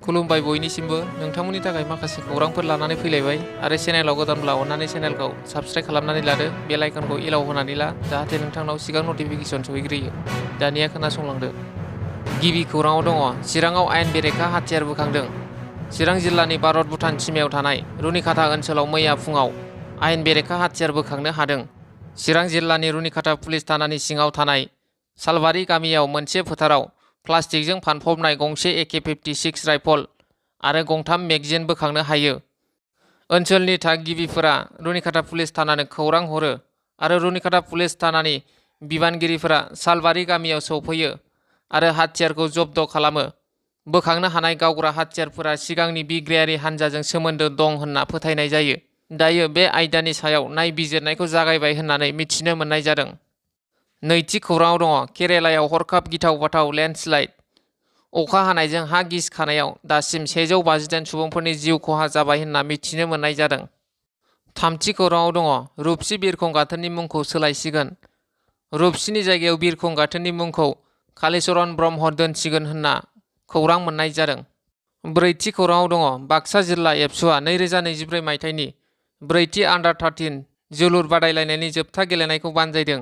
खुलुमबाय बयनिसिमबो नोंथांमोननि थाखाय माखासे खौरांफोर लानानै फैलायबाय आरो चेनेलाव गोदानब्ला अन्नानै चेनेलखौ साबस्क्राइब खालामनानै लादो बेल आइकनखौ इलाव होनानै ला जाहाथे नोंथांनाव सिगां नटिफिकेसन सहैग्रोयो। दानिया खोनासंलांदो। गिबि खौराङाव दङ चिराङाव आयेन बेरेखा हाथियार बोखांदों। चिरां जिल्लानि भारत भुटान सिमायाव थानाय रुनिखाता ओनसोलाव मैया फुङाव आयेन बेरेखा हाथियार बोखांनो हादों। चिरां जिल्लानि रुनिखाता पुलिस थानानि सिङाव थानाय सालबारि गामियाव मोनसे फोथाराव प्लास्टिकजों फानफबनाय गंसे AK-56 राइफल आरो गंथाम मेगजिन बोखांनो हायो। ओनसोलनि थागिबिफोरा रुनिखाता पुलिस थानानो खौरां हरो आरो रुनिखाता पुलिस थानानि बिबानगिरिफोरा सालबारि गामियाव सौफैयो आरो हाथियारखौ जब्द खालामो। बोखांनो हानाय गावग्रा हाथियारफोरा सिगांनि बिग्रायारि हान्जाजों सोमोन्दो दं होनना फोथायनाय जायो। दायो बे आयदानि सायाव नायबिजिरनायखौ जागायबाय होननानै मिथिनो मोननाय जादों। नैथि खौराङाव दङ केरेलायाव हरखाब गिथाव बाथाव लेन्डस्लाइड। अखा हानायजों हा गिसिखानायाव दासिम 158 सुबुंफोरनि जिउ खहा जाबाय होनना मिथिनो मोननाय जादों। थामथि खौराङाव दङ रुपसि बिरखं गाथोननि मुंखौ सोलायसिगोन। रुपसिनि जायगायाव बिरखं गाथोननि मुंखौ कालीचरण ब्रह्म दोनसिगोन होनना खौरां मोननाय जादों। ब्रैथि खौराङाव दङ बाक्सा जिल्ला एबसुआ 2024 मायथाइनि ब्रैथि आन्डार-13 जोलुर बादायलायनायनि जोबथा गेलेनायखौ बानजायदों।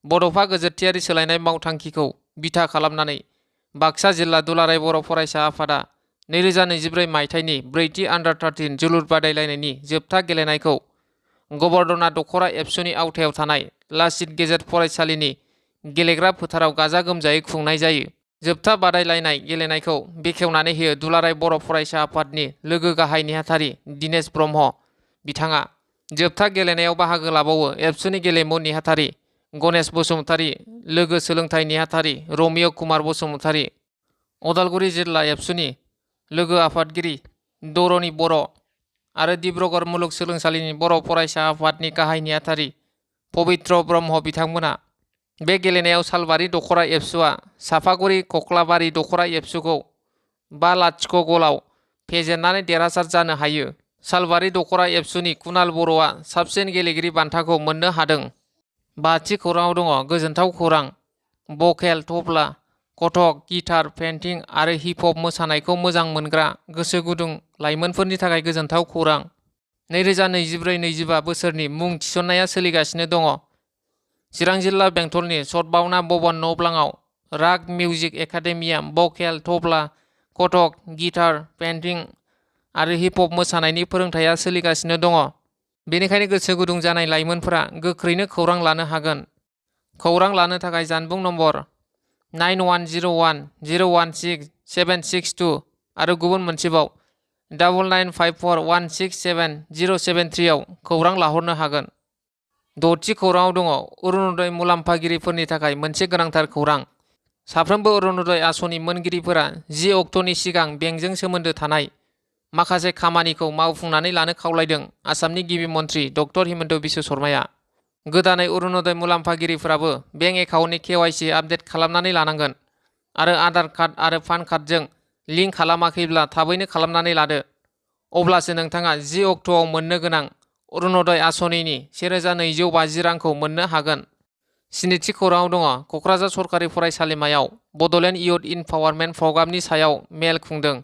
बड'फा गोजोरथियारि सोलायनाय मावथांखिखौ बिथा खालामनानै बाक्सा जिल्ला दुलाराय बर' फरायसा आफादा 2024 मायथाइनि ब्रैथि आन्डार-13 जोलुर बादायलायनायनि जोबथा गेलेनायखौ गबर्धना दख'रा एबसुनि आवथायाव थानाय लाचित गेजेर फरायसालिनि गेलेग्रा फोथाराव गाजा गोमजायै खुंनाय जायो। जोबथा बादायलायनाय गेलेनायखौ बेखेवनानै होयो दुलाराय बर' फरायसा आफादनि लोगो गाहाय नेहाथारि दिनेश ब्रह्म। बिथाङा जोबथा गेलेनायाव बाहागो लाबावो एबसुनि गेलेमु नेहाथारि गणेश बसुमतारी, लोगो सोलोंथाइ नेहाथारि रमिय कुमार बसुमतारी, उदालगुरि जिल्ला एबसुनि लोगो आफादगिरि दरनि बर' आरो डिब्रुगड़ मुलुगसोलोंसालिनि बर' फरायसा आफादनि गाहाय नेहाथारि पबित्र ब्रह्म बिथांमोना। बे गेलेनायाव सालबारि दख'रा एबसुआ साफागुरि कक्लाबारि दख'रा एबसुखौ 5-0 गलाव फेजेननानै देरहासार जानो हायो। सालबारि दख'रा एबसुनि कुनाल बर'आ साबसिन गेलेगिरि बान्थाखौ मोननो हादों। बाथि खौराङाव दङ गोजोनथाव खौरां vocal, tabla, Kathak, guitar, painting आरो हिप हप मोसानायखौ मोजां मोनग्रा गोसो गुदुं लाइमोनफोरनि थाखाय गोजोनथाव खौरां। 2024-25 बोसोरनि मुं थिसननाया सोलिगासिनो दङ। चिरां जिल्ला बेंटलनि सतबावना भवन न'ब्लाङाव राग music academia vocal, tabla, Kathak, guitar, painting आरो हिप हप मोसानायनि फोरोंथाया सोलिगासिनो दङ। बेनिखायनो गोसो गुदुं जानाय लाइमोनफोरा गोख्रैनो खौरां लानो हागोन। खौरां लानो थाखाय जानबुं नम्बर 9101016762 आरो गुबुन मोनसेबाव 9954167073 आव खौरां लाहरनो हागोन। द'थि खौराङाव दङ अरुणोदय मुलाम्फागिरिफोरनि थाखाय मोनसे गोनांथार खौरां। साफ्रोमबो अरुणोदय आसनि मोनगिरिफोरा 10 अक्ट'नि सिगां बेंकजों सोमोन्दो थानाय माखासे खामानिखौ मावफुंनानै लानो खावलायदों आसामनि गिबि मन्थ्रि डक्टर हिमन्त बिश्व शर्माया। गोदानै अरुणोदय मुलाम्फागिरिफोराबो बेंक एकाउन्टनि KYC आपडेट खालामनानै लानांगोन आरो आधार कार्ड आरो पान कार्डजों लिंक खालामाखैब्ला थाबैनो खालामनानै लादो। अब्लासो नोंथाङा 10 अक्ट'आव मोननो गोनां अरुणोदय आसनिनि 1250 रांखौ मोननो हागोन। स्निथि खौराङाव दङ क'क्राझार सरकारि फरायसालिमायाव बड'लेण्ड इयुथ इमपावारमेन्ट प्रग्रामनि सायाव मेल खुंदों।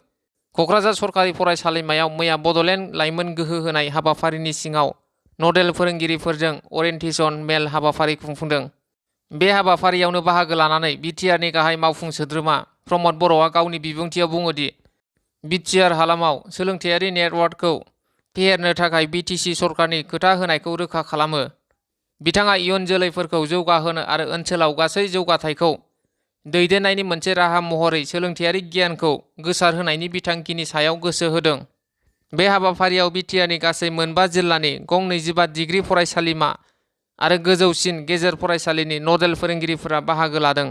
क'क्राझार सरकारि फरायसालिमायाव मैया बड'लेण्ड लाइमोन गोहो होनाय हाबाफारिनि सिङाव नडेल फोरोंगिरिफोरजों अरियेन्टेसन मेल हाबाफारि खुंफुंदों। बे हाबाफारियावनो बाहागो लानानै बिटिआरनि गाहाय मावफुं सोद्रोमा प्रमद बर'आ गावनि बिबुंथियाव बुङोदि बिटिआर हालामाव सोलोंथायारि नेटवार्कखौ फेहेरनो थाखाय बिटिसि सरकारनि खोथा होनायखौ रोखा खालामो। बिथाङा इयुन जोलैफोरखौ जौगाहोनो आरो ओनसोलाव गासै जौगाथायखौ दैदेननायनि मोनसे राहा महरै सोलोंथायारि गियानखौ गोसारहोनायनि बिथांखिनि सायाव गोसो होदों। बे हाबाफारियाव बिटिआरनि गासै 5 जिल्लानि गं 25 डिग्री फरायसालिमा आरो गोजौसिन गेजेर फरायसालिनि नडेल फोरोंगिरिफोरा बाहागो लादों।